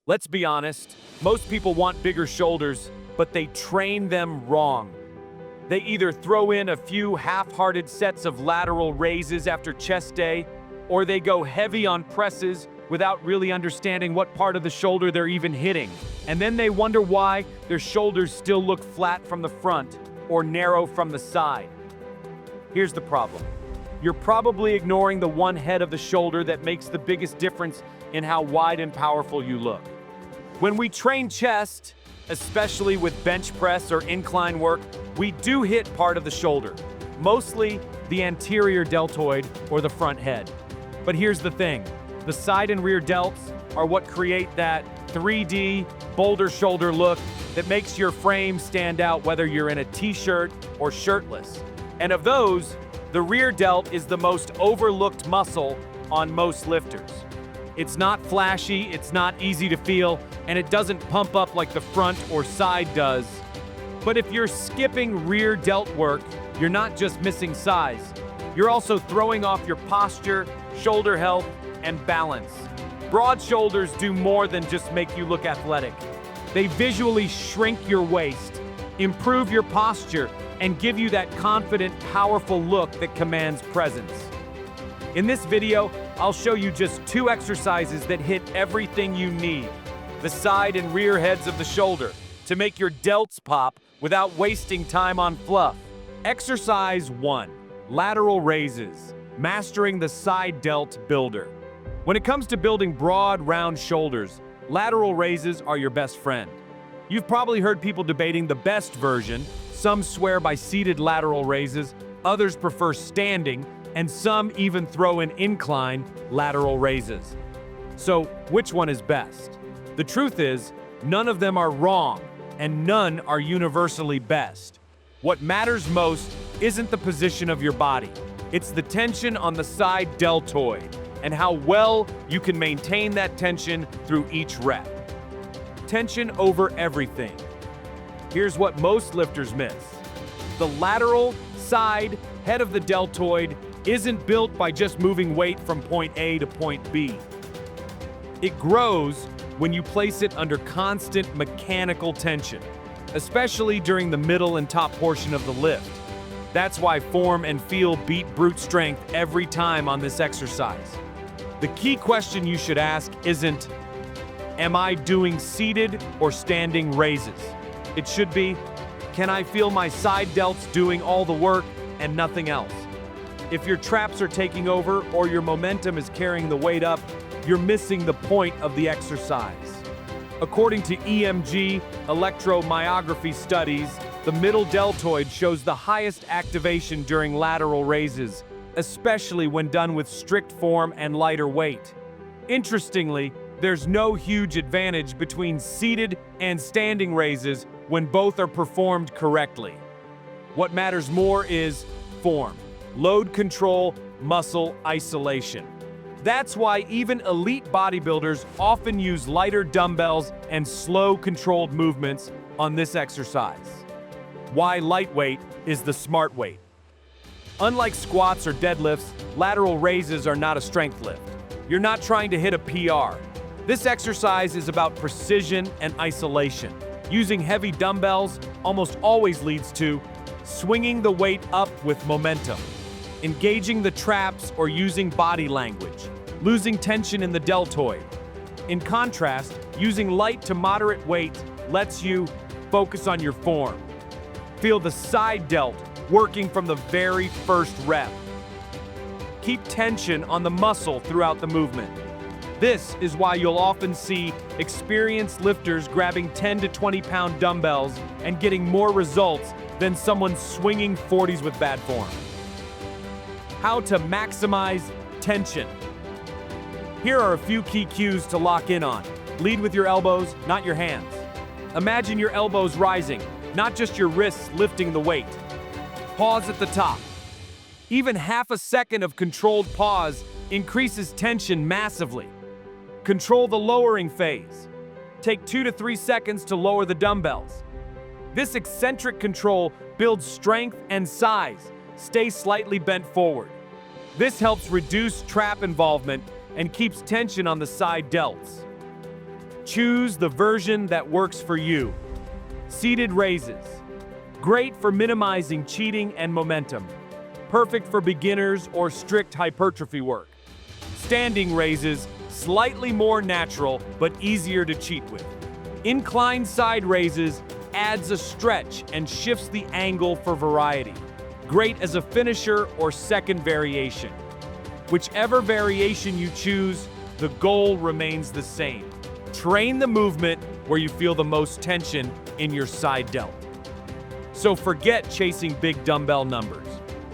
Let's be honest, most people want bigger shoulders, but they train them wrong. They either throw in a few half-hearted sets of lateral raises after chest day, or they go heavy on presses without really understanding what part of the shoulder they're even hitting. And then they wonder why their shoulders still look flat from the front or narrow from the side. Here's the problem. You're probably ignoring the one head of the shoulder that makes the biggest difference in how wide and powerful you look. When we train chest, especially with bench press or incline work, we do hit part of the shoulder, mostly the anterior deltoid or the front head. But here's the thing, the side and rear delts are what create that 3D boulder shoulder look that makes your frame stand out whether you're in a t-shirt or shirtless. And of those, the rear delt is the most overlooked muscle on most lifters. It's not flashy, it's not easy to feel, and it doesn't pump up like the front or side does. But if you're skipping rear delt work, you're not just missing size. You're also throwing off your posture, shoulder health, and balance. Broad shoulders do more than just make you look athletic. They visually shrink your waist, improve your posture, and give you that confident, powerful look that commands presence. In this video, I'll show you just 2 exercises that hit everything you need, the side and rear heads of the shoulder, to make your delts pop without wasting time on fluff. Exercise 1, lateral raises, mastering the side delt builder. When it comes to building broad, round shoulders, lateral raises are your best friend. You've probably heard people debating the best version. Some swear by seated lateral raises, others prefer standing, and some even throw in incline lateral raises. So, which one is best? The truth is, none of them are wrong, and none are universally best. What matters most isn't the position of your body. It's the tension on the side deltoid, and how well you can maintain that tension through each rep. Tension over everything. Here's what most lifters miss. The lateral side head of the deltoid isn't built by just moving weight from point A to point B. It grows when you place it under constant mechanical tension, especially during the middle and top portion of the lift. That's why form and feel beat brute strength every time on this exercise. The key question you should ask isn't, am I doing seated or standing raises? It should be, can I feel my side delts doing all the work and nothing else? If your traps are taking over or your momentum is carrying the weight up, you're missing the point of the exercise. According to EMG electromyography studies, the middle deltoid shows the highest activation during lateral raises, especially when done with strict form and lighter weight. Interestingly, there's no huge advantage between seated and standing raises when both are performed correctly. What matters more is form, load control, muscle isolation. That's why even elite bodybuilders often use lighter dumbbells and slow, controlled movements on this exercise. Why lightweight is the smart weight. Unlike squats or deadlifts, lateral raises are not a strength lift. You're not trying to hit a PR. This exercise is about precision and isolation. Using heavy dumbbells almost always leads to swinging the weight up with momentum, engaging the traps or using body language, losing tension in the deltoid. In contrast, using light to moderate weight lets you focus on your form. Feel the side delt working from the very first rep. Keep tension on the muscle throughout the movement. This is why you'll often see experienced lifters grabbing 10 to 20 pound dumbbells and getting more results than someone swinging 40s with bad form. How to maximize tension. Here are a few key cues to lock in on. Lead with your elbows, not your hands. Imagine your elbows rising, not just your wrists lifting the weight. Pause at the top. Even half a second of controlled pause increases tension massively. Control the lowering phase. Take 2 to 3 seconds to lower the dumbbells. This eccentric control builds strength and size. Stay slightly bent forward. This helps reduce trap involvement and keeps tension on the side delts. Choose the version that works for you. Seated raises. Great for minimizing cheating and momentum. Perfect for beginners or strict hypertrophy work. Standing raises, slightly more natural but easier to cheat with. Incline side raises adds a stretch and shifts the angle for variety. Great as a finisher or second variation. Whichever variation you choose, the goal remains the same. Train the movement where you feel the most tension in your side delt. So forget chasing big dumbbell numbers.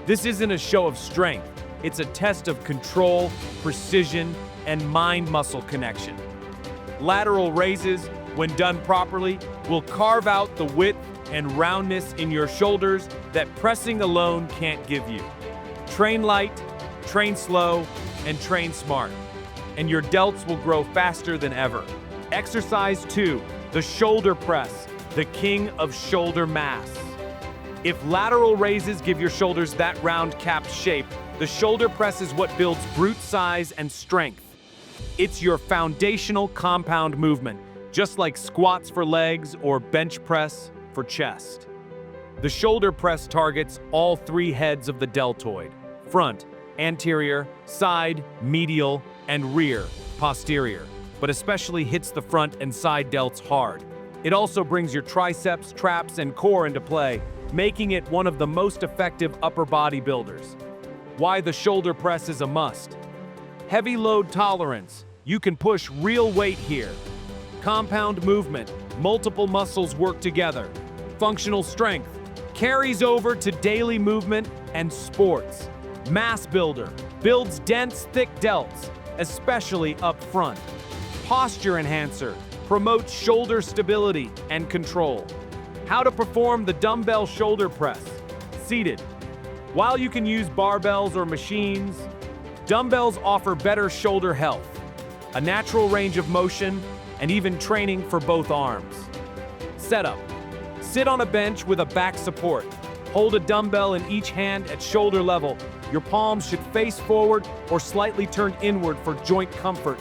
This isn't a show of strength. It's a test of control, precision, and mind-muscle connection. Lateral raises, when done properly, will carve out the width and roundness in your shoulders that pressing alone can't give you. Train light, train slow, and train smart, and your delts will grow faster than ever. Exercise 2, the shoulder press, the king of shoulder mass. If lateral raises give your shoulders that round capped shape, the shoulder press is what builds brute size and strength. It's your foundational compound movement, just like squats for legs or bench press for chest. The shoulder press targets all three heads of the deltoid: front, anterior, side, medial, and rear, posterior, but especially hits the front and side delts hard. It also brings your triceps, traps, and core into play, making it one of the most effective upper body builders. Why the shoulder press is a must. Heavy load tolerance. You can push real weight here. Compound movement. Multiple muscles work together. Functional strength. Carries over to daily movement and sports. Mass builder. Builds dense, thick delts, especially up front. Posture enhancer. Promotes shoulder stability and control. How to perform the dumbbell shoulder press. Seated. While you can use barbells or machines, dumbbells offer better shoulder health, a natural range of motion, and even training for both arms. Setup. Sit on a bench with a back support. Hold a dumbbell in each hand at shoulder level. Your palms should face forward or slightly turn inward for joint comfort.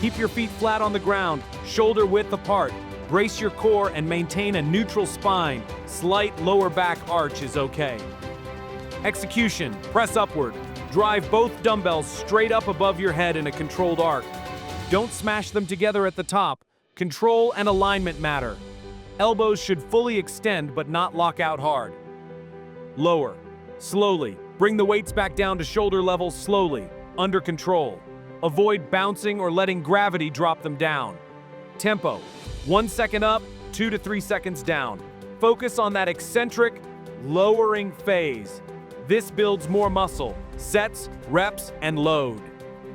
Keep your feet flat on the ground, shoulder width apart. Brace your core and maintain a neutral spine. Slight lower back arch is okay. Execution. Press upward. Drive both dumbbells straight up above your head in a controlled arc. Don't smash them together at the top. Control and alignment matter. Elbows should fully extend but not lock out hard. Lower. Slowly. Bring the weights back down to shoulder level slowly, under control. Avoid bouncing or letting gravity drop them down. Tempo. 1 second up, 2 to 3 seconds down. Focus on that eccentric, lowering phase. This builds more muscle, sets, reps, and load.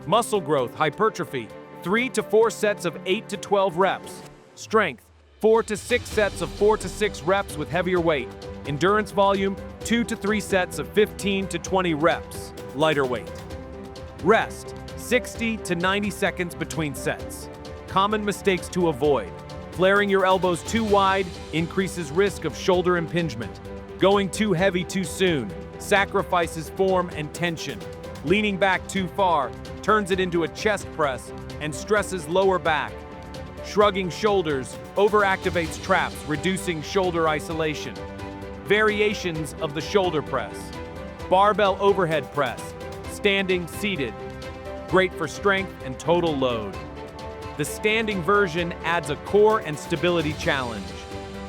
Muscle growth, hypertrophy, 3 to 4 sets of 8 to 12 reps. Strength, 4 to 6 sets of 4 to 6 reps with heavier weight. Endurance volume, 2 to 3 sets of 15 to 20 reps, lighter weight. Rest, 60 to 90 seconds between sets. Common mistakes to avoid. Flaring your elbows too wide increases risk of shoulder impingement. Going too heavy too soon sacrifices form and tension. Leaning back too far turns it into a chest press and stresses lower back. Shrugging shoulders overactivates traps, reducing shoulder isolation. Variations of the shoulder press. Barbell overhead press, standing, seated. Great for strength and total load. The standing version adds a core and stability challenge.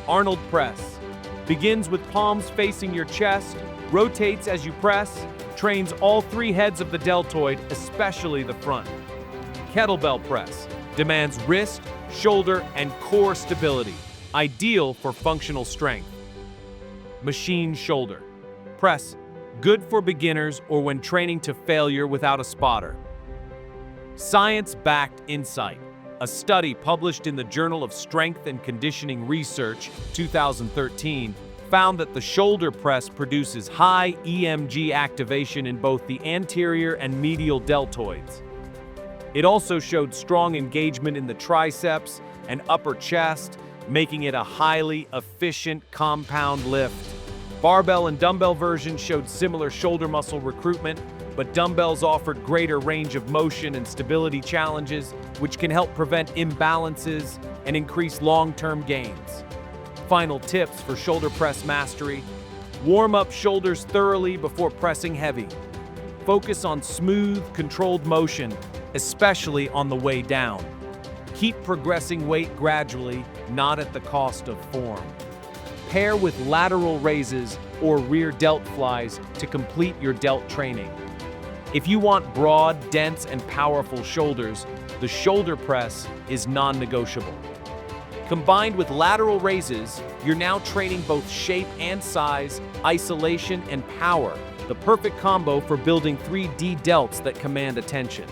Arnold press. Begins with palms facing your chest, rotates as you press, trains all three heads of the deltoid, especially the front. Kettlebell press. Demands wrist, shoulder, and core stability. Ideal for functional strength. Machine shoulder press. Good for beginners or when training to failure without a spotter. Science-backed insight. A study published in the Journal of Strength and Conditioning Research, 2013, found that the shoulder press produces high EMG activation in both the anterior and medial deltoids. It also showed strong engagement in the triceps and upper chest, making it a highly efficient compound lift. Barbell and dumbbell versions showed similar shoulder muscle recruitment, but dumbbells offered greater range of motion and stability challenges, which can help prevent imbalances and increase long-term gains. Final tips for shoulder press mastery: warm up shoulders thoroughly before pressing heavy. Focus on smooth, controlled motion, especially on the way down. Keep progressing weight gradually, not at the cost of form. Pair with lateral raises or rear delt flies to complete your delt training. If you want broad, dense, and powerful shoulders, the shoulder press is non-negotiable. Combined with lateral raises, you're now training both shape and size, isolation and power, the perfect combo for building 3D delts that command attention.